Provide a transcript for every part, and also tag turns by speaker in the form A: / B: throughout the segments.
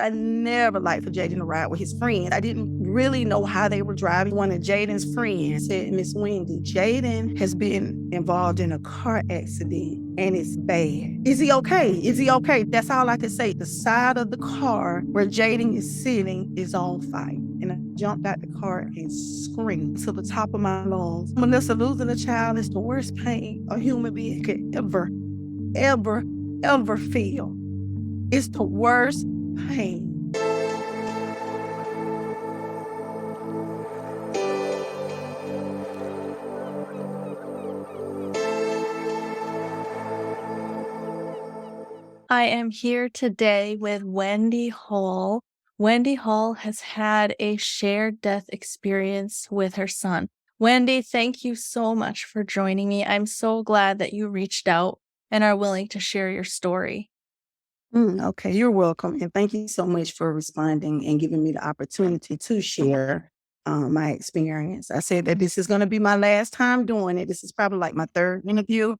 A: I never liked for Jaden to ride with his friends. I didn't really know how they were driving. One of Jaden's friends said, Miss Wendy, Jaden has been involved in a car accident and it's bad. Is he okay? Is he okay? That's all I could say. The side of the car where Jaden is sitting is on fire. And I jumped out the car and screamed to the top of my lungs. Melissa, losing a child is the worst pain a human being could ever feel. It's the worst pain.
B: I am here today with Wendy Hall. Wendy Hall has had a shared death experience with her son. Wendy, thank you so much for joining me. I'm so glad that you reached out and are willing to share your story.
A: Okay, you're welcome. And thank you so much for responding and giving me the opportunity to share my experience. I said that this is going to be my last time doing it. This is probably like my third interview,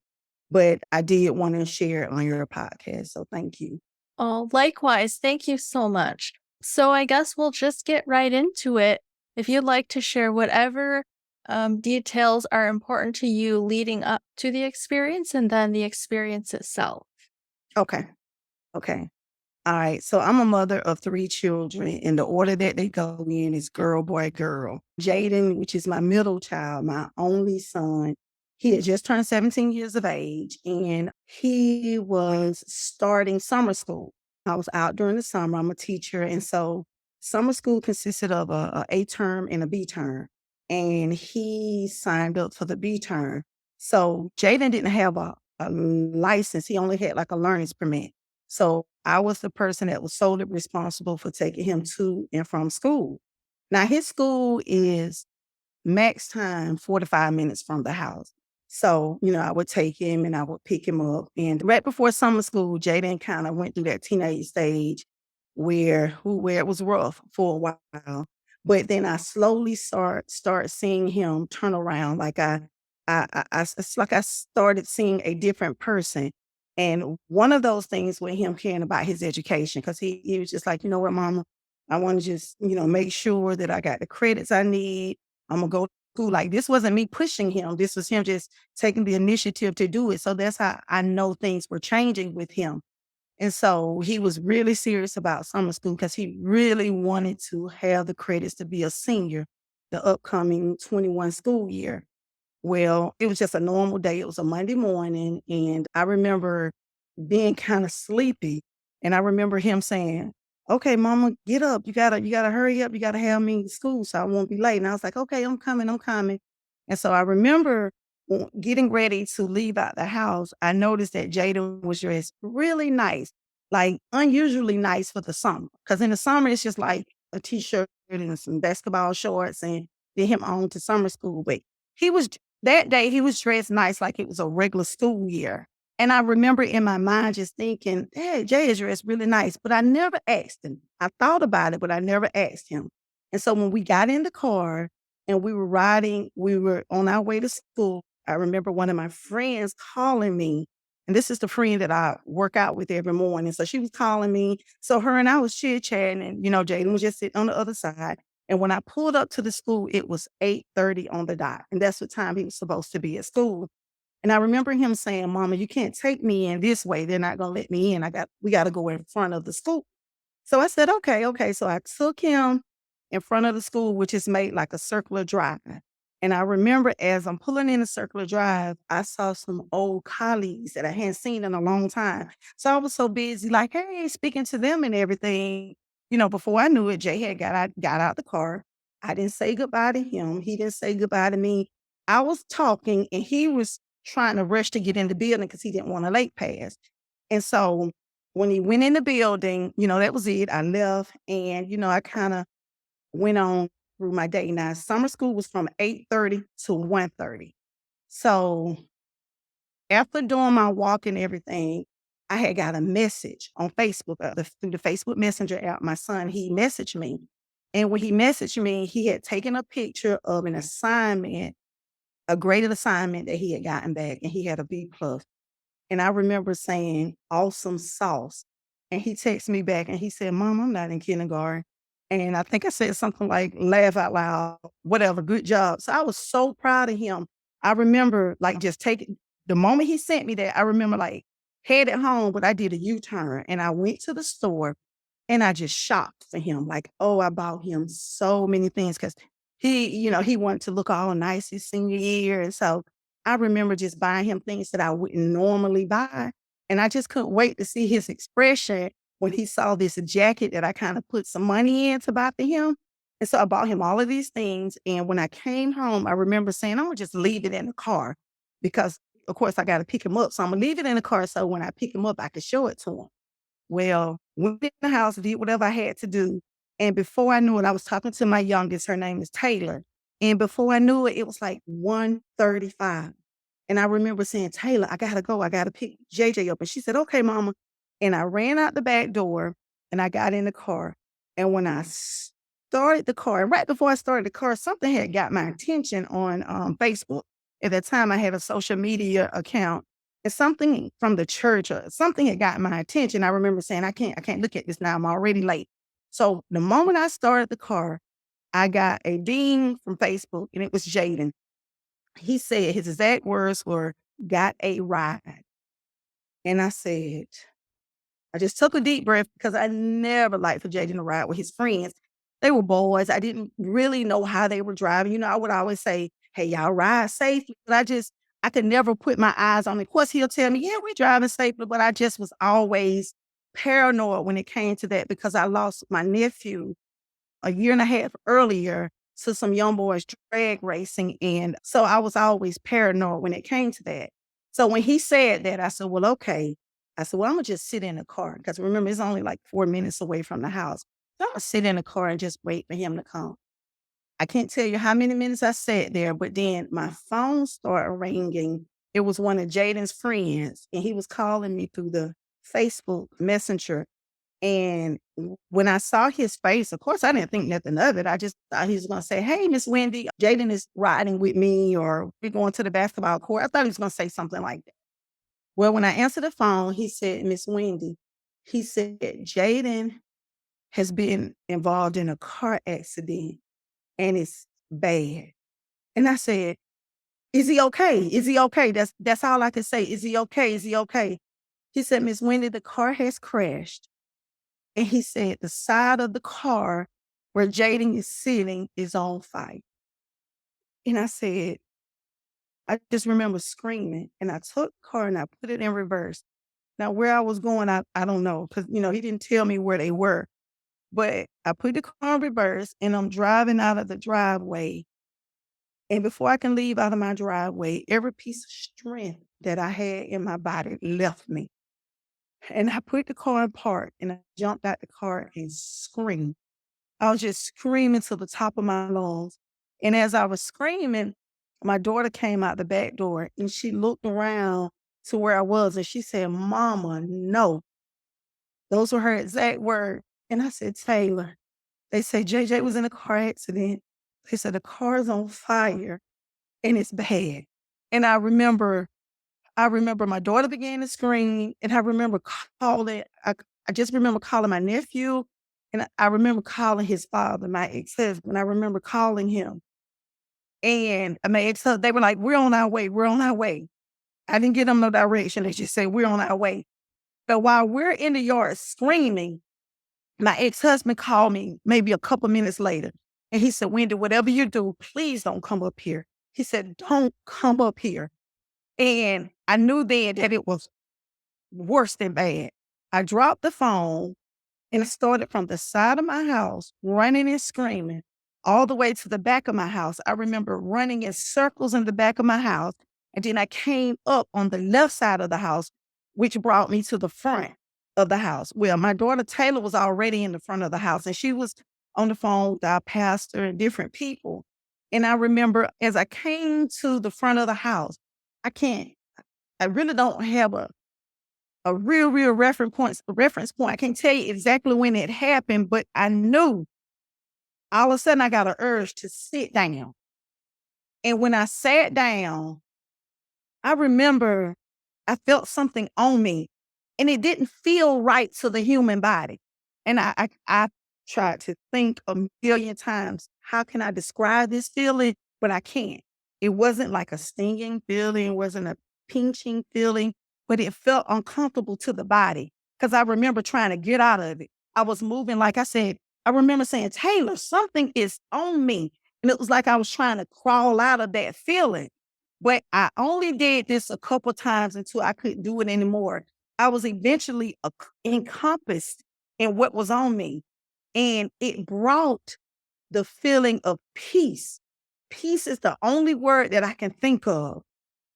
A: but I did want to share it on your podcast. So thank you.
B: Oh, likewise, thank you so much. So I guess we'll just get right into it. If you'd like to share whatever details are important to you leading up to the experience and then the experience itself.
A: Okay. Okay. All right. So I'm a mother of 3 children, and the order that they go in is girl, boy, girl. Jaden, which is my middle child, my only son, he had just turned 17 years of age, and he was starting summer school. I was out during the summer. I'm a teacher. And so summer school consisted of a term and a B term. And he signed up for the B term. So Jaden didn't have a license. He only had like a learner's permit. So I was the person that was solely responsible for taking him to and from school. Now his school is max time 45 minutes from the house. So, I would take him and I would pick him up. And right before summer school, Jaden kind of went through that teenage stage where it was rough for a while. But then I slowly start seeing him turn around. Like it's like I started seeing a different person. And one of those things with him caring about his education, because he was just like, you know what, mama, I want to just, make sure that I got the credits I need. I'm gonna go to school. Like this wasn't me pushing him. This was him just taking the initiative to do it. So that's how I know things were changing with him. And so he was really serious about summer school because he really wanted to have the credits to be a senior the upcoming 21 school year. Well, it was just a normal day. It was a Monday morning, and I remember being kind of sleepy. And I remember him saying, "Okay, mama, get up. You gotta hurry up. You gotta have me to school so I won't be late." And I was like, "Okay, I'm coming, I'm coming." And so I remember getting ready to leave out the house. I noticed that Jaden was dressed really nice, like unusually nice for the summer. Because in the summer, it's just like a t-shirt and some basketball shorts and then him on to summer school. But he was that day, he was dressed nice like it was a regular school year. And I remember in my mind just thinking, hey, Jay is dressed really nice, but I never asked him. I thought about it, but I never asked him. And so when we got in the car and we were on our way to school, I remember one of my friends calling me. And this is the friend that I work out with every morning. So she was calling me. So her and I was chit-chatting, and Jaden was just sitting on the other side. And when I pulled up to the school, it was 8:30 on the dot. And that's what time he was supposed to be at school. And I remember him saying, "Mama, you can't take me in this way. They're not gonna let me in. We gotta go in front of the school." So I said, "Okay, okay." So I took him in front of the school, which is made like a circular drive. And I remember as I'm pulling in the circular drive, I saw some old colleagues that I hadn't seen in a long time. So I was so busy, like, hey, speaking to them and everything. Before I knew it, Jay had got out the car. I didn't say goodbye to him. He didn't say goodbye to me. I was talking and he was trying to rush to get in the building because he didn't want a late pass. And so when he went in the building, that was it. I left and, I kind of went on through my day. Now, summer school was from 8:30 to 1:30. So after doing my walk and everything, I had got a message on Facebook, through the Facebook Messenger app. My son, he messaged me. And when he messaged me, he had taken a picture of an assignment, a graded assignment that he had gotten back, and he had a B plus. And I remember saying, awesome sauce. And he texted me back and he said, "Mom, I'm not in kindergarten." And I think I said something like, "Laugh out loud, whatever, good job." So I was so proud of him. I remember like just taking the moment he sent me that, I remember like headed home, but I did a U-turn and I went to the store and I just shopped for him. Like, oh, I bought him so many things because he wanted to look all nice his senior year. And so I remember just buying him things that I wouldn't normally buy. And I just couldn't wait to see his expression when he saw this jacket that I kind of put some money in to buy for him. And so I bought him all of these things. And when I came home, I remember saying, I'm gonna just leave it in the car because of course I gotta pick him up. So I'm gonna leave it in the car so when I pick him up, I can show it to him. Well, went in the house, did whatever I had to do, and before I knew it, I was talking to my youngest, her name is Taylor, and before I knew it, it was like 1:35, and I remember saying, "Taylor, I gotta go, I gotta pick JJ up," and she said, "Okay, mama," and I ran out the back door, and I got in the car, and when I started the car, and right before I started the car, something had got my attention on, Facebook. At that time, I had a social media account, it's something from the church or something had got my attention. I remember saying, I can't look at this now. I'm already late. So the moment I started the car, I got a ding from Facebook and it was Jaden. He said his exact words were, "Got a ride." And I just took a deep breath because I never liked for Jaden to ride with his friends. They were boys. I didn't really know how they were driving. I would always say, "Hey, y'all ride safely." But I could never put my eyes on it. Of course, he'll tell me, "Yeah, we're driving safely." But I just was always paranoid when it came to that because I lost my nephew a year and a half earlier to some young boys drag racing. And so I was always paranoid when it came to that. So when he said that, I said, well, okay. I said, well, I'm gonna just sit in the car. Because remember, it's only like 4 minutes away from the house. So I'm gonna sit in the car and just wait for him to come. I can't tell you how many minutes I sat there, but then my phone started ringing. It was one of Jaden's friends, and he was calling me through the Facebook Messenger and when I saw his face, of course, I didn't think nothing of it. I just thought he was gonna say, "Hey, Miss Wendy, Jaden is riding with me, or we're going to the basketball court." I thought he was gonna say something like that. Well, when I answered the phone, he said, "Miss Wendy," he said, "Jaden has been involved in a car accident and it's bad." And I said, "Is he okay? Is he okay?" That's all I could say. "Is he okay? Is he okay?" He said, "Miss Wendy, the car has crashed." And he said, "The side of the car where Jaden is sitting is on fire." And I just remember screaming. And I took the car and I put it in reverse. Now, where I was going, I don't know, because, he didn't tell me where they were. But I put the car in reverse and I'm driving out of the driveway. And before I can leave out of my driveway, every piece of strength that I had in my body left me. And I put the car in park and I jumped out the car and screamed. I was just screaming to the top of my lungs. And as I was screaming, my daughter came out the back door and she looked around to where I was and she said, "Mama, no." Those were her exact words. And I said, "Taylor," they said, "JJ was in a car accident." They said, "The car's on fire and it's bad." And I remember my daughter began to scream, and I remember calling I just remember calling my nephew, and I remember calling his father, my ex-husband. I remember calling him, and my ex-husband, they were like, "We're on our way, we're on our way." I didn't give them no direction. They just said, "We're on our way." But while we're in the yard screaming, my ex-husband called me maybe a couple minutes later, and he said, "Wendy, whatever you do, please don't come up here." He said, "Don't come up here." And I knew then that it was worse than bad. I dropped the phone and I started from the side of my house, running and screaming, all the way to the back of my house. I remember running in circles in the back of my house. And then I came up on the left side of the house, which brought me to the front of the house. Well, my daughter Taylor was already in the front of the house and she was on the phone with our pastor and different people. And I remember as I came to the front of the house, I can't, I really don't have a real reference point. I can't tell you exactly when it happened, but I knew all of a sudden I got an urge to sit down. And when I sat down, I remember I felt something on me and it didn't feel right to the human body. And I tried to think a million times, how can I describe this feeling? But I can't. It wasn't like a stinging feeling, it wasn't a pinching feeling, but it felt uncomfortable to the body because I remember trying to get out of it. I was moving, like I said, I remember saying, Taylor, something is on me. And it was like I was trying to crawl out of that feeling. But I only did this a couple times until I couldn't do it anymore. I was eventually encompassed in what was on me. And it brought the feeling of peace. Peace is the only word that I can think of.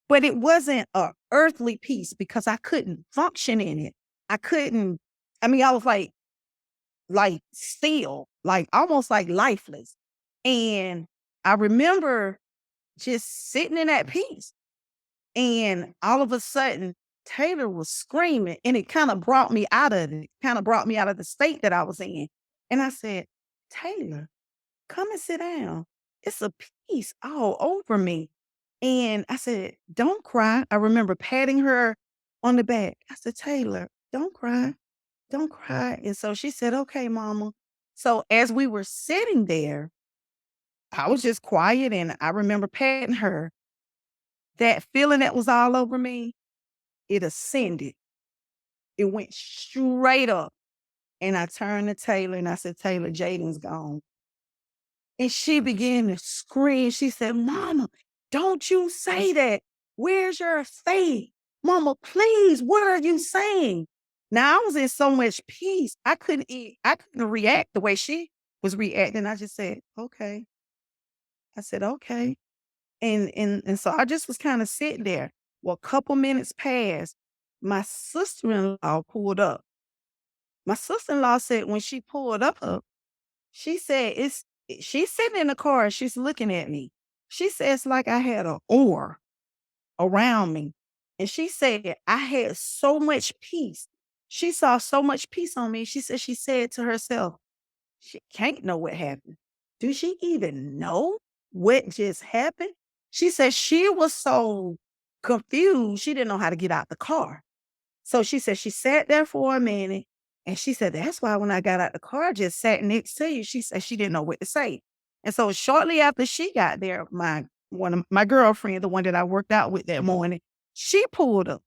A: But it wasn't a earthly peace because I couldn't function in it. I couldn't, I mean, I was like still, like almost like lifeless. And I remember just sitting in that peace. And all of a sudden, Taylor was screaming, and it kind of brought me out of it, kind of brought me out of the state that I was in. And I said, Taylor, come and sit down. It's a peace all over me. And I said, don't cry. I remember patting her on the back. I said, Taylor, don't cry. Don't cry. And so she said, okay, mama. So as we were sitting there, I was just quiet and I remember patting her. That feeling that was all over me, it ascended. It went straight up. And I turned to Taylor and I said, Taylor, Jaden's gone. And she began to scream. She said, Mama, don't you say that. Where's your faith? Mama, please, what are you saying? Now I was in so much peace. I couldn't react the way she was reacting. I just said, okay. I said, okay. And so I just was kind of sitting there. Well, a couple minutes passed. My sister-in-law pulled up. My sister-in-law said when she pulled up, she said she's sitting in the car, she's looking at me. She said it's like I had an aura around me. And she said I had so much peace. She saw so much peace on me. She said to herself, she can't know what happened. Do she even know what just happened? She said she was so confused, she didn't know how to get out the car. So she said she sat there for a minute and she said, that's why when I got out the car, I just sat next to you. She said she didn't know what to say. And so shortly after she got there, one of my girlfriend, the one that I worked out with that morning, she pulled up.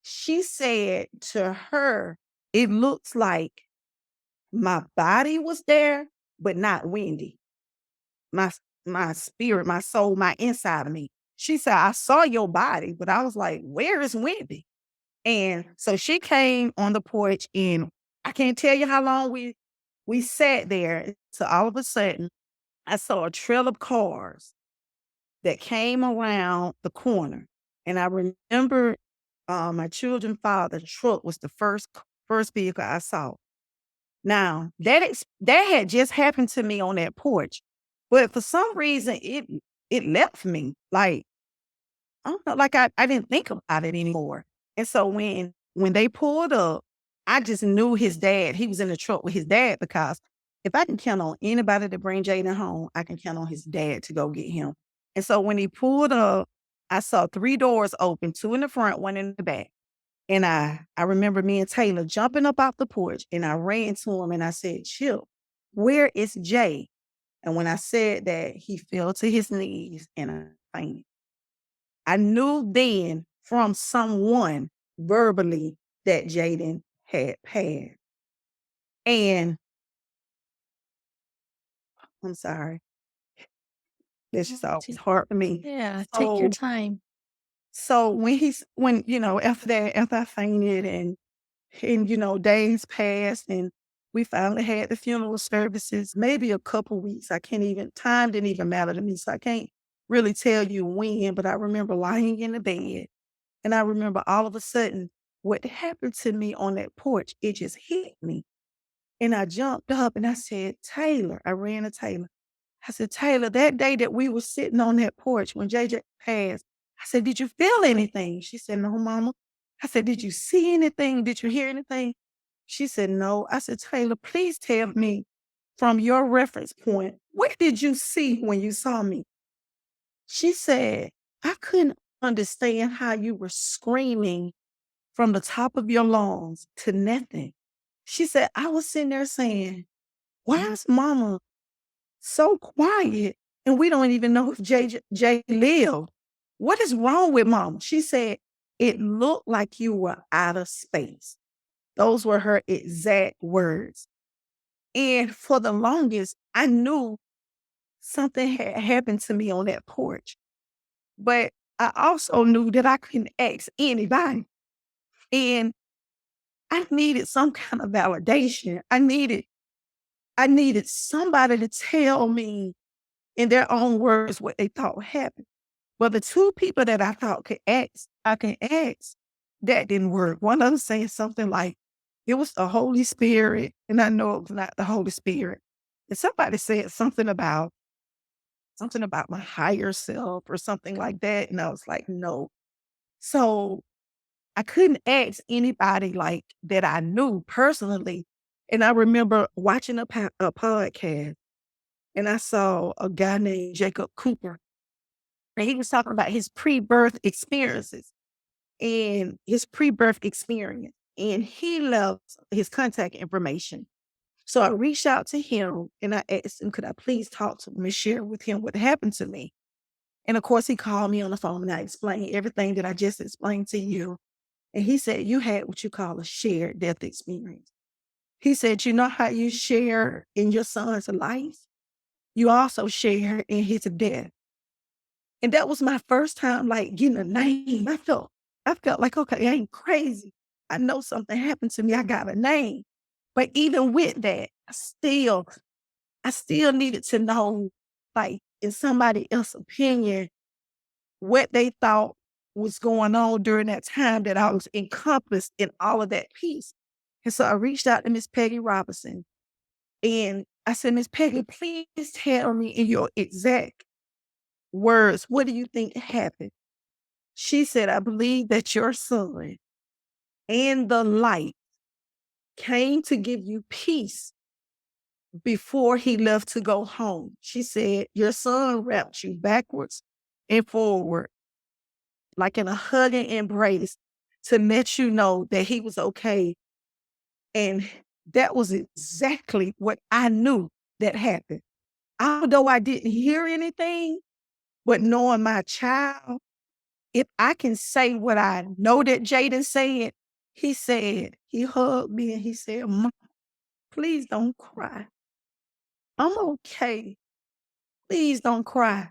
A: She said to her, it looks like my body was there, but not Wendy. My my spirit, my soul, my inside of me. She said, I saw your body, but I was like, where is Wendy? And so she came on the porch and I can't tell you how long we sat there. So all of a sudden, I saw a trail of cars that came around the corner. And I remember my children's father's truck was the first vehicle I saw. Now, that had just happened to me on that porch, but for some reason, it left me, like, I don't know, like I didn't think about it anymore, and so when they pulled up, I just knew his dad, he was in the truck with his dad because if I can count on anybody to bring Jaden home, I can count on his dad to go get him, and so when he pulled up, I saw 3 doors open, 2 in the front, 1 in the back. And I remember me and Taylor jumping up off the porch and I ran to him and I said, Chip, where is Jay? And when I said that, he fell to his knees and I fainted. I knew then from someone verbally that Jaden had passed. And I'm sorry, that's just always
B: T-
A: hard for me.
B: Yeah, take your
A: So
B: time.
A: so after that, after I fainted and days passed and we finally had the funeral services, maybe a couple weeks. Time didn't even matter to me. So I can't really tell you when, but I remember lying in the bed and I remember all of a sudden what happened to me on that porch, it just hit me. And I jumped up and I said, Taylor, I ran to Taylor. I said, Taylor, that day that we were sitting on that porch when JJ passed, I said, did you feel anything? She said, no, mama. I said, did you see anything? Did you hear anything? She said, no. I said, Taylor, please tell me from your reference point, what did you see when you saw me? She said, I couldn't understand how you were screaming from the top of your lungs to nothing. She said, I was sitting there saying, why is mama so quiet and we don't even know if Jay lived? What is wrong with mama? She said, it looked like you were out of space. Those were her exact words. And for the longest, I knew something had happened to me on that porch. But I also knew that I couldn't ask anybody. And I needed some kind of validation. I needed somebody to tell me in their own words what they thought happened. Well, the two people that I thought I can ask, that didn't work. One of them saying something like, it was the Holy Spirit, and I know it was not the Holy Spirit. And somebody said something about my higher self or something like that. And I was like, no. So I couldn't ask anybody like that I knew personally. And I remember watching a podcast and I saw a guy named Jacob Cooper. And he was talking about his pre-birth experiences and his pre-birth experience. And he left his contact information. So I reached out to him and I asked him, could I please talk to him and share with him what happened to me? And of course, he called me on the phone and I explained everything that I just explained to you. And he said, you had what you call a shared death experience. He said, you know how you share in your son's life? You also share in his death. And that was my first time like getting a name. I felt like, okay, I ain't crazy. I know something happened to me. I got a name. But even with that, I still needed to know, like, in somebody else's opinion, what they thought was going on during that time that I was encompassed in all of that peace. And so I reached out to Miss Peggy Robinson and I said, Miss Peggy, please tell me in your exact words, what do you think happened? She said, I believe that your son and the light came to give you peace before he left to go home. She said, your son wrapped you backwards and forward like in a hugging embrace to let you know that he was okay. And that was exactly what I knew that happened. Although I didn't hear anything, but knowing my child, if I can say what I know that Jaden said, he hugged me and he said, Mom, please don't cry. I'm okay. Please don't cry.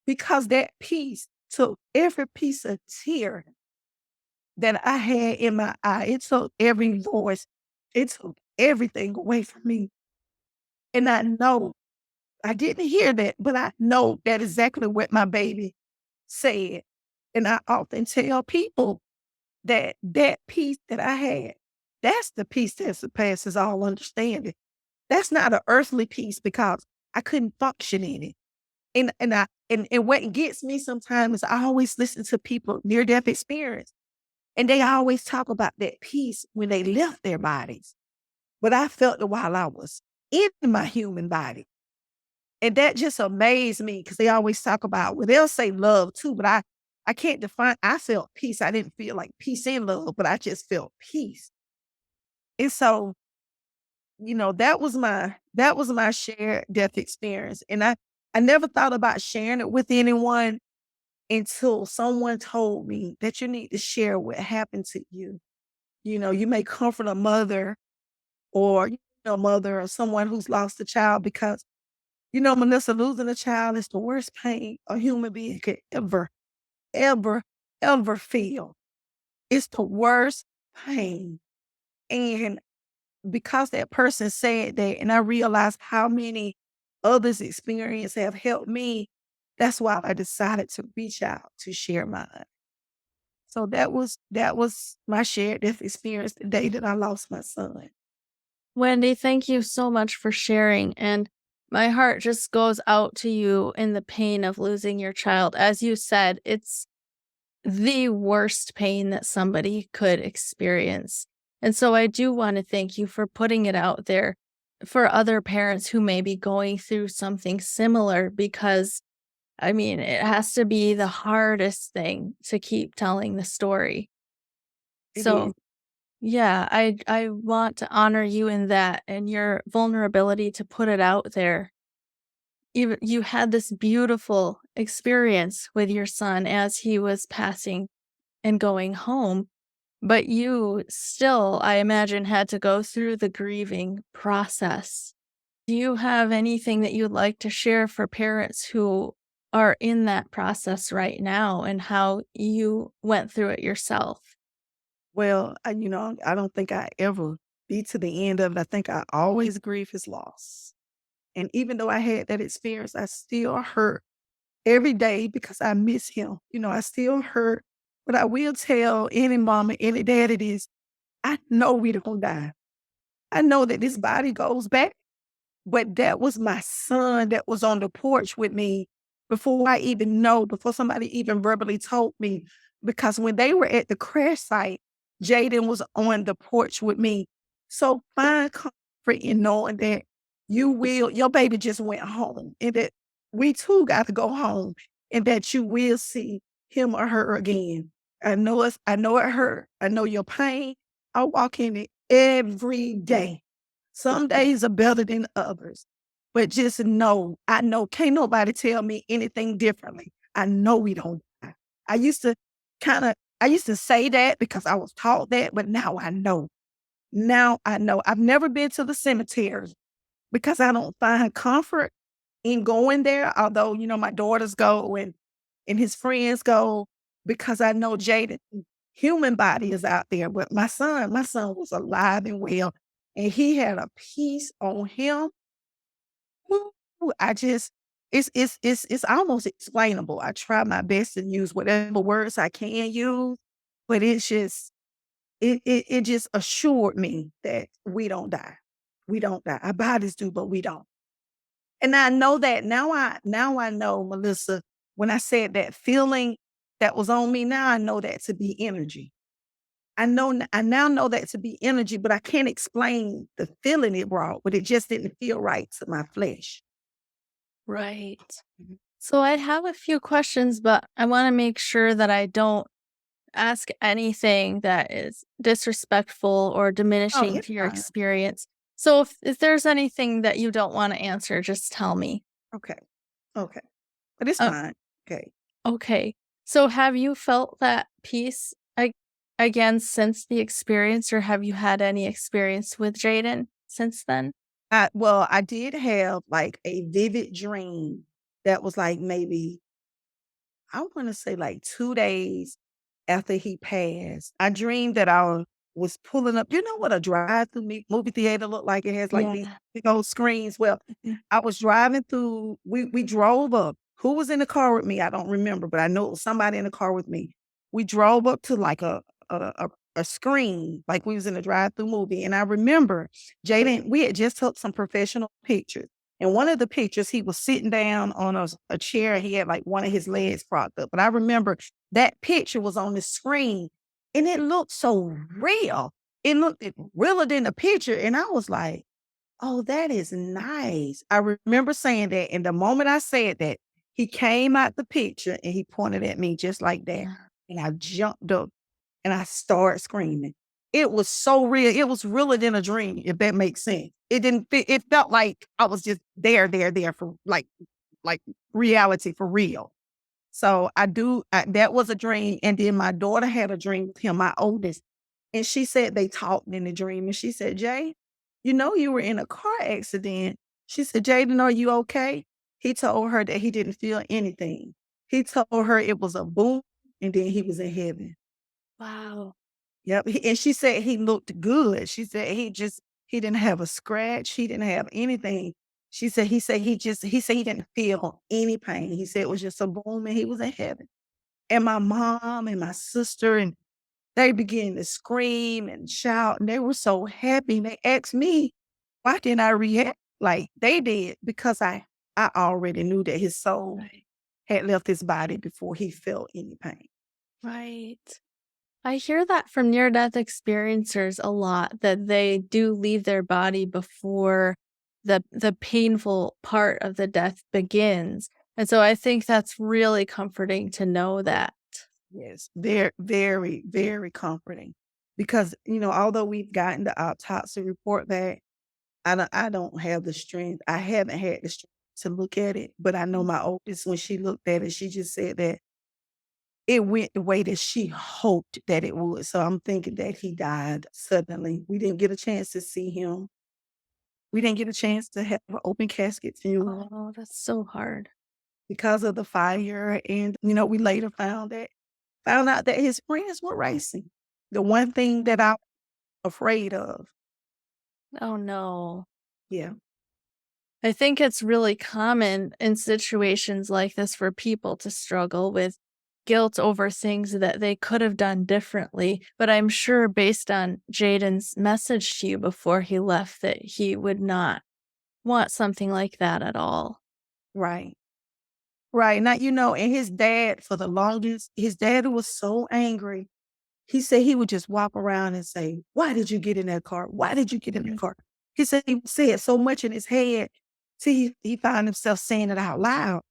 A: Because that peace took every piece of tear that I had in my eye. It took every voice. It took everything away from me. And I know I didn't hear that, but I know that exactly what my baby said. And I often tell people that that peace that I had, that's the peace that surpasses all understanding. That's not an earthly peace because I couldn't function in it. And what gets me sometimes is I always listen to people near death experience. And they always talk about that peace when they left their bodies. But I felt it while I was in my human body. And that just amazed me because they always talk about, well, they'll say love too, but I can't define. I felt peace. I didn't feel like peace and love, but I just felt peace. And so, that was my shared death experience. And I never thought about sharing it with anyone until someone told me that you need to share what happened to you. You may comfort a mother or mother or someone who's lost a child because Melissa, losing a child is the worst pain a human being could ever, ever, ever feel. It's the worst pain. And because that person said that, and I realized how many others' experience have helped me, that's why I decided to reach out to share mine. So that was my shared death experience the day that I lost my son.
B: Wendy, thank you so much for sharing. And my heart just goes out to you in the pain of losing your child. As you said, it's the worst pain that somebody could experience. And so I do want to thank you for putting it out there for other parents who may be going through something similar because, I mean, it has to be the hardest thing to keep telling the story.
A: It is.
B: So, yeah, I want to honor you in that and your vulnerability to put it out there. You had this beautiful experience with your son as he was passing and going home, but you still, I imagine, had to go through the grieving process. Do you have anything that you'd like to share for parents who are in that process right now and how you went through it yourself?
A: Well, I don't think I ever be to the end of it. I think I always grieve his loss. And even though I had that experience, I still hurt every day because I miss him. I still hurt, but I will tell any mama, any dad it is, I know we don't die. I know that this body goes back. But that was my son that was on the porch with me before somebody even verbally told me. Because when they were at the crash site, Jaden was on the porch with me. So find comfort in knowing that your baby just went home and that we too got to go home and that you will see him or her again. I know it hurt. I know your pain. I walk in it every day. Some days are better than others, but just know, I know can't nobody tell me anything differently. I know we don't die. I used to I used to say that because I was taught that, but now I know. Now I know. I've never been to the cemetery because I don't find comfort in going there, although, my daughters go and his friends go because I know Jaden human body is out there, but my son was alive and well, and he had a peace on him. Woo, I just it's almost explainable. I try my best to use whatever words I can use, but it's just it just assured me that we don't die. We don't die. Our bodies do, but we don't. And I know that now I know, Melissa, when I said that feeling that was on me, now I know that to be energy. I now know that to be energy, but I can't explain the feeling it brought, but it just didn't feel right to my flesh.
B: Right.
A: Mhm.
B: So I have a few questions, but I want to make sure that I don't ask anything that is disrespectful or
A: Oh,
B: diminishing
A: it's
B: to your
A: fine.
B: experience. So if there's anything that you don't want to answer, just tell me.
A: Okay. Okay. But it's
B: Uh,
A: fine. Okay.
B: okay. So have you felt that peace again since the experience, or have you had any experience with Jaden since then?
A: I did have like a vivid dream that was like maybe I wanna say like 2 days after he passed. I dreamed that I was pulling up, you know what a drive-through movie theater look like? It has like
B: Yeah.
A: these big old screens. Well, I was driving through we drove up. Who was in the car with me? I don't remember, but I know it was somebody in the car with me. We drove up to like a screen, like we was in a drive-through movie, and I remember Jaden we had just took some professional pictures. In one of the pictures, he was sitting down on a chair. He had like one of his legs propped up. But I remember that picture was on the screen and it looked so real. It realer than the picture. And I was like, oh, that is nice. I remember saying that. And the moment I said that, he came out the picture and he pointed at me just like that. And I jumped up and I started screaming. It was so real. It was realer than a dream, if that makes sense. It felt like I was just there for like reality for real. So that was a dream. And then my daughter had a dream with him, my oldest. And she said they talked in the dream. And she said, Jay, you were in a car accident. She said, Jaden, are you okay? He told her that he didn't feel anything. He told her it was a boom and then he was in heaven.
B: Wow.
A: Yep, and she said he looked good. She said he didn't have a scratch, he didn't have anything. He said he didn't feel any pain. He said it was just a boom and he was in heaven. And my mom and my sister and they began to scream and shout and they were so happy. And they asked me, why didn't I react like they did? Because I already knew that his soul
B: Right.
A: had left his body before he felt any pain.
B: Right. I hear that from near death experiencers a lot that they do leave their body before the painful part of the death begins. And so I think that's really comforting to know that.
A: Yes, very, very, very comforting. because, although we've gotten the autopsy report back, I don't have the strength. I haven't had the strength to look at it, but I know my oldest, when she looked at it, she just said that it went the way that she hoped that it would. So I'm thinking that he died suddenly. We didn't get a chance to see him. We didn't get a chance to have an open casket funeral
B: Oh, that's so hard.
A: because of the fire. And, we later found out that his friends were racing. The one thing that I'm afraid of.
B: Oh, no.
A: Yeah.
B: I think it's really common in situations like this for people to struggle with guilt over things that they could have done differently. But I'm sure, based on Jaden's message to you before he left, that he would not want something like that at all.
A: Right. Right. Now, and his dad, for the longest, his dad was so angry. He said he would just walk around and say, "Why did you get in that car? Why did you get in that car?" He said he said so much in his head till he found himself saying it out loud.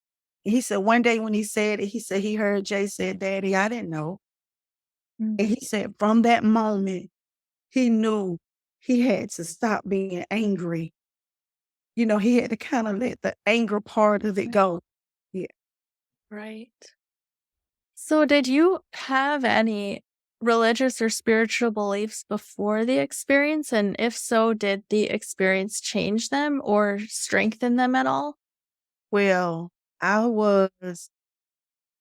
A: And he said one day when he said it, he said he heard Jay said, "Daddy, I didn't know."
B: Mm.
A: And he said from that moment, he knew he had to stop being angry. He had to kind of let the anger part of it go. Yeah.
B: Right. So, did you have any religious or spiritual beliefs before the experience? And if so, did the experience change them or strengthen them at all?
A: Well, I was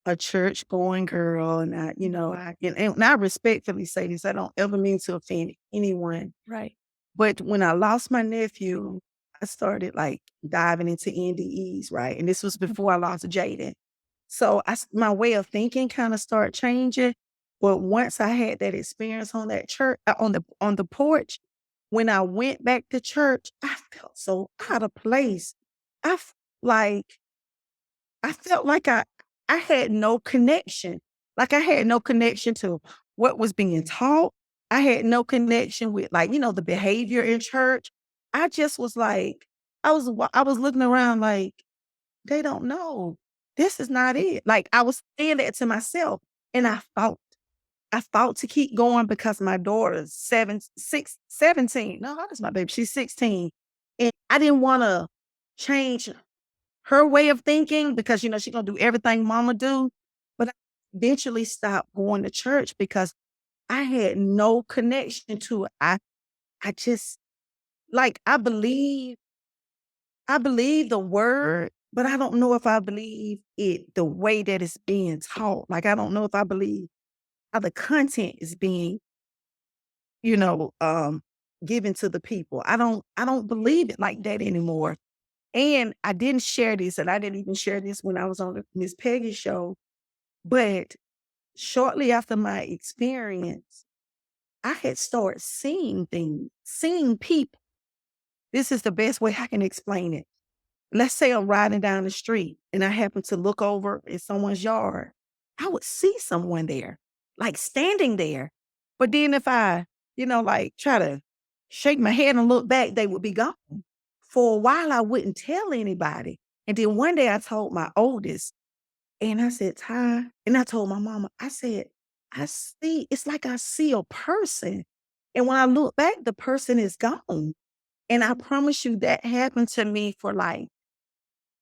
A: a church going girl, and I respectfully say this. I don't ever mean to offend anyone.
B: Right.
A: But when I lost my nephew, I started like diving into NDEs, right? And this was before I lost Jaden. So my way of thinking kind of started changing. But once I had that experience on that church, on the porch, when I went back to church, I felt so out of place. I f- like I felt like I had no connection. Like I had no connection to what was being taught. I had no connection with, like, the behavior in church. I just was like, I was looking around like, they don't know. This is not it. Like I was saying that to myself, and I fought to keep going because my daughter's 17. No, how old is my baby? She's 16. And I didn't want to change her way of thinking because, she's gonna do everything mama do. But I eventually stopped going to church because I had no connection to it. I just like I believe the word, but I don't know if I believe it the way that it's being taught. Like I don't know if I believe how the content is being, you know, um, given to the people. I don't believe it like that anymore. And I didn't share this, and I didn't even share this when I was on the Miss Peggy show. But shortly after my experience, I had started seeing things, seeing people. This is the best way I can explain it. Let's say I'm riding down the street and I happen to look over in someone's yard. I would see someone there, like standing there. But then if I, like try to shake my head and look back, they would be gone. For a while, I wouldn't tell anybody. And then one day I told my oldest, and I said, Ty, and I told my mama, I said, it's like I see a person. And when I look back, the person is gone. And I promise you that happened to me for like,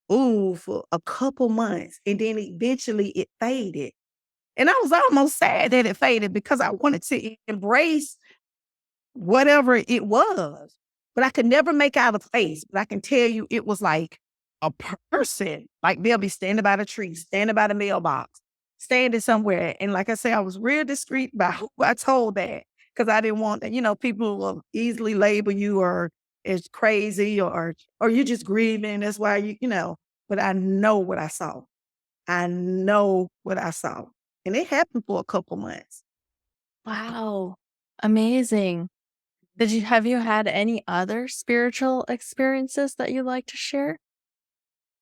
A: for a couple months. And then eventually it faded. And I was almost sad that it faded because I wanted to embrace whatever it was, but I could never make out a face, but I can tell you it was like a person. Like they'll be standing by the tree, standing by the mailbox, standing somewhere. And like I say, I was real discreet about who I told that because I didn't want that, people will easily label you or as crazy or you're just grieving. That's why but I know what I saw. I know what I saw. And it happened for a couple months.
B: Wow. Amazing. Have you had any other spiritual experiences that you'd like to share?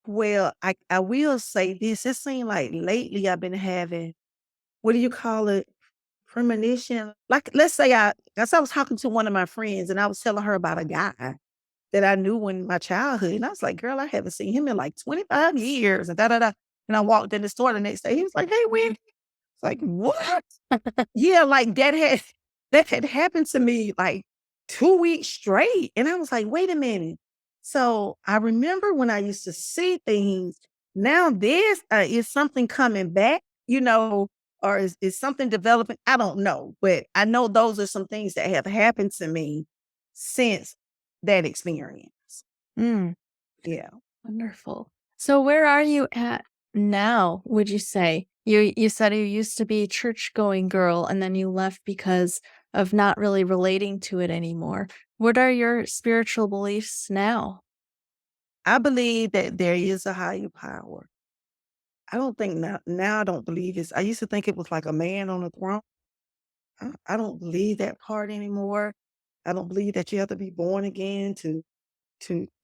A: Well, I will say this. It seems like lately I've been having, what do you call it? Premonition. Like, let's say as I was talking to one of my friends and I was telling her about a guy that I knew in my childhood. And I was like, girl, I haven't seen him in like 25 years and da da da. And I walked in the store the next day. He was like, hey, Wendy. It's like, what? Yeah, like that had That had happened to me like 2 weeks straight, and I was like, "Wait a minute." So, I remember when I used to see things, now this, is something coming back, or is something developing? I don't know, but I know those are some things that have happened to me since that experience.
B: Mm,
A: Yeah.
B: wonderful. So where are you at now, would you say? You said you used to be a church-going girl, and then you left because of not really relating to it anymore. What are your spiritual beliefs now?
A: I believe that there is a higher power. I don't think now I don't believe I used to think it was like a man on a throne. I don't believe that part anymore. I don't believe that you have to be born again to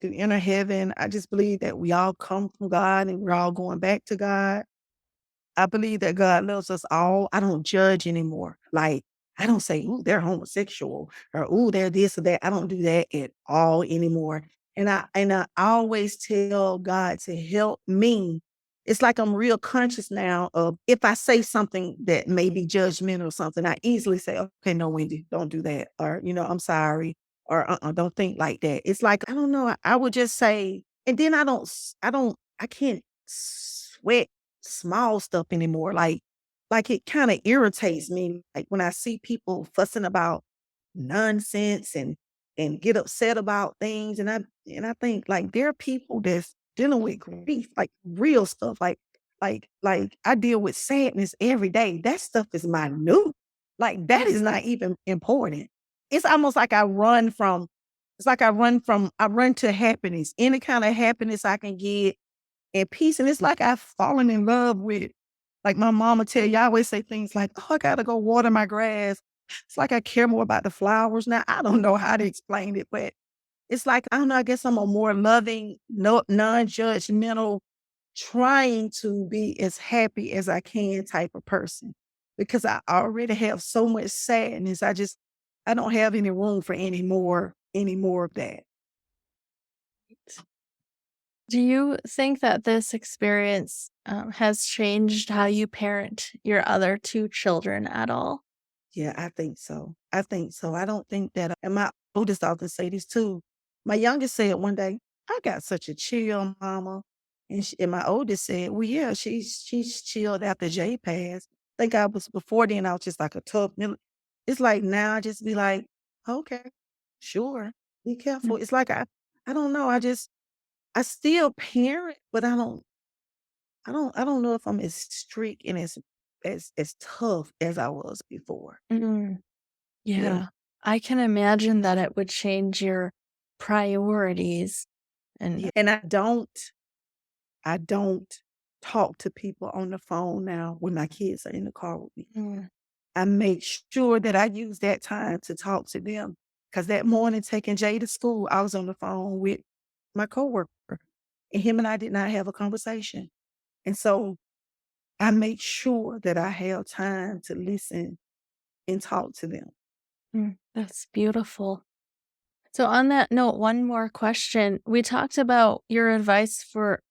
A: enter heaven. I just believe that we all come from God and we're all going back to God. I believe that God loves us all. I don't judge anymore. Like, I don't say, "Ooh, they're homosexual," or, "Ooh, they're this or that." I don't do that at all anymore. And I always tell God to help me. It's like I'm real conscious now of if I say something that may be judgmental or something, I easily say, "Okay, no, Wendy, don't do that," or, "I'm sorry," or, don't think like that." It's like, I don't know, I would just say, and then I can't sweat small stuff anymore. Like it kind of irritates me. Like when I see people fussing about nonsense and get upset about things, and I think like there are people that's dealing with grief, like real stuff. Like I deal with sadness every day. That stuff is minute. Like that is not even important. It's almost like I run from. It's like I run to happiness. Any kind of happiness I can get and peace, and it's like I've fallen in love with like my mama tell you, I always say things like, "Oh, I gotta go water my grass." It's like I care more about the flowers now. I don't know how to explain it, but it's like, I don't know, I guess I'm a more loving, no non-judgmental, trying to be as happy as I can type of person because I already have so much sadness. I don't have any room for any more of that.
B: Do you think that this experience, has changed how you parent your other 2 children at all?
A: Yeah, I think so. I think so. I don't think that, and my oldest often say this too. My youngest said one day, "I got such a chill mama," and my oldest said, "Well, yeah, she's chilled after Jay passed." Think I was before then. I was just like a tough. It's like now I just be like, "Okay, sure, be careful."
B: Mm,
A: It's like I don't know. I still parent, but I don't know if I'm as strict and as tough as I was before.
B: mm,
A: Yeah.
B: yeah. I can imagine that it would change your priorities and
A: Yeah, and I don't talk to people on the phone now when my kids are in the car with me.
B: mm,
A: I make sure that I use that time to talk to them. Cause that morning taking Jay to school, I was on the phone with my coworker, and him and I did not have a conversation. And so I make sure that I have time to listen and talk to them.
B: that's beautiful. So on that note, one more question. We talked about your advice for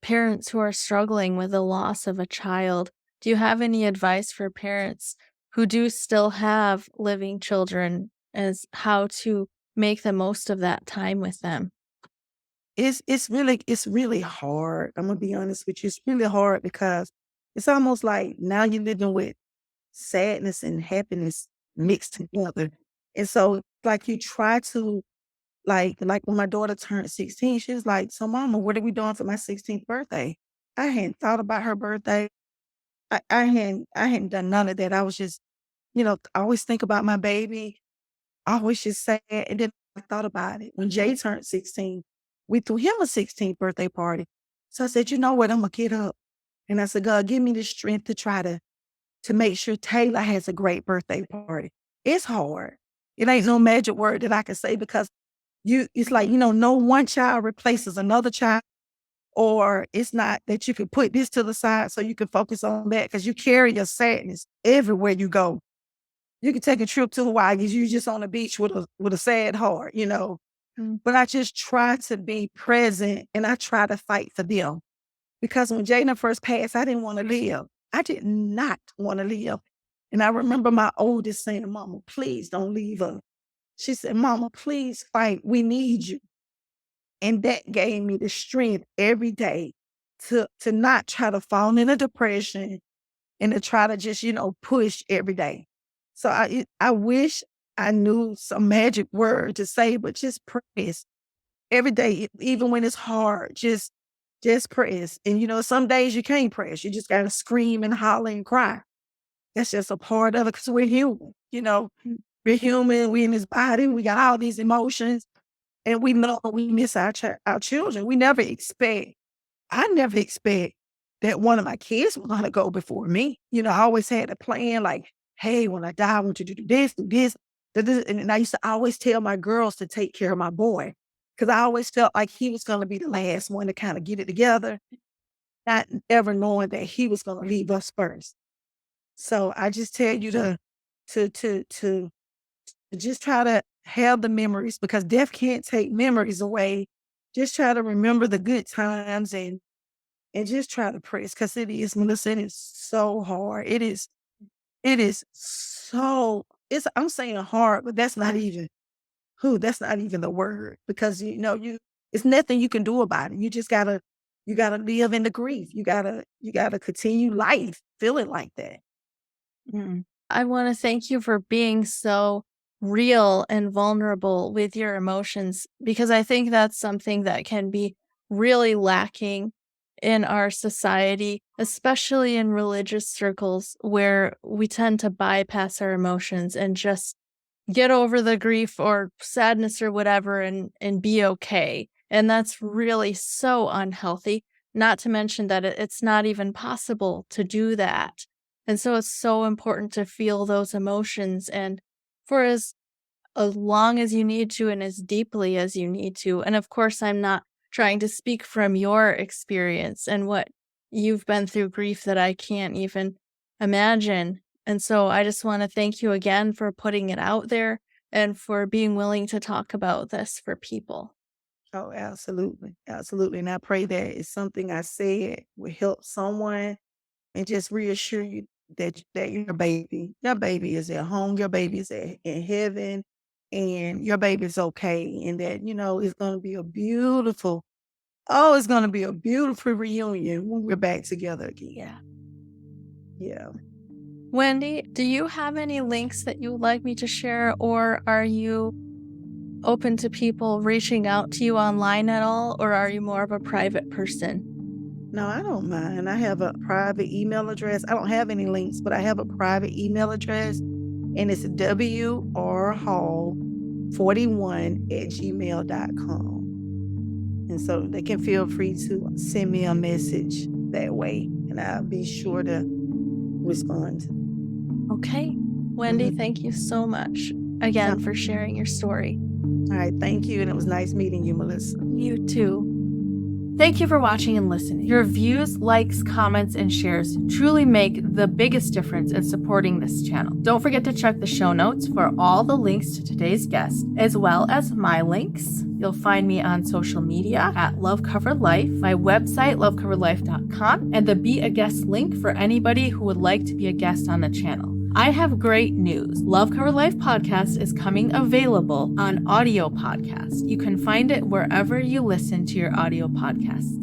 B: parents who are struggling with the loss of a child. Do you have any advice for parents who do still have living children as how to make the most of that time with them?
A: It's really hard. I'm gonna be honest with you. It's really hard because it's almost like now you're living with sadness and happiness mixed together. And so like you try to like when my daughter turned 16, she was like, "So mama, what are we doing for my 16th birthday?" I hadn't thought about her birthday. I hadn't done none of that. I was just, I always think about my baby. I always just sad. And then I thought about it. When Jay turned 16, we threw him a 16th birthday party. So I said, "You know what? I'm gonna get up." And I said, "God, give me the strength to try to make sure Taylor has a great birthday party." It's hard. It ain't no magic word that I can say because it's like, no one child replaces another child, or it's not that you can put this to the side so you can focus on that because you carry your sadness everywhere you go. You can take a trip to Hawaii, you just on the beach with a sad heart.
B: Mm,
A: But I just try to be present and I try to fight for them. Because when Jaden first passed, I didn't want to live. I did not want to live. And I remember my oldest saying, "Mama, please don't leave us." She said, "Mama, please fight. We need you." And that gave me the strength every day to not try to fall into depression and to try to just, push every day. So I wish I knew some magic word to say, but just press every day, even when it's hard, just press. And some days you can't press. You just gotta scream and holler and cry. That's just a part of it because we're human. We're human, we in this body, we got all these emotions, and we know we miss our children. I never expect that one of my kids was gonna go before me. I always had a plan like, "Hey, when I die, I want you to do this, and I used to always tell my girls to take care of my boy because I always felt like he was gonna be the last one to kinda get it together, not ever knowing that he was gonna leave us first. So I just tell you to just try to have the memories because death can't take memories away. Just try to remember the good times and just try to press because it is, Melissa, it is so hard. It is so I'm saying hard, but that's not even the word because it's nothing you can do about it. You gotta live in the grief. You gotta continue life feeling like that. Mm.
B: I want to thank you for being so real and vulnerable with your emotions because I think that's something that can be really lacking in our society, especially in religious circles where we tend to bypass our emotions and just get over the grief or sadness or whatever and be okay. And that's really so unhealthy, not to mention that it's not even possible to do that. And so it's so important to feel those emotions and for as long as you need to and as deeply as you need to. And of course, I'm not trying to speak from your experience and what you've been through grief that I can't even imagine. And so I just want to thank you again for putting it out there and for being willing to talk about this for people.
A: Oh, absolutely. Absolutely. And I pray that it's something I said will help someone and just reassure you that your baby is at home, your baby is in heaven, and your baby's okay. And that, it's gonna be it's gonna be a beautiful reunion when we're back together again.
B: Yeah.
A: Yeah.
B: Wendy, do you have any links that you would like me to share, or are you open to people reaching out to you online at all, or are you more of a private person?
A: No, I don't mind. I have a private email address. I don't have any links, but I have a private email address and it's wrhall41@gmail.com. And so they can feel free to send me a message that way and I'll be sure to respond.
B: Okay. Wendy,
A: Mhm.
B: thank you so much
A: So,
B: again for sharing your story.
A: all right, thank you. And it was nice meeting you, Melissa.
B: You too. Thank you for watching and listening. Your views, likes, comments, and shares truly make the biggest difference in supporting this channel. Don't forget to check the show notes for all the links to today's guest, as well as my links. You'll find me on social media at Love Covered Life, my website, lovecoveredlife.com, and the Be a Guest link for anybody who would like to be a guest on the channel. I have great news. Love Covered Life podcast is coming available on audio podcast. You can find it wherever you listen to your audio podcasts.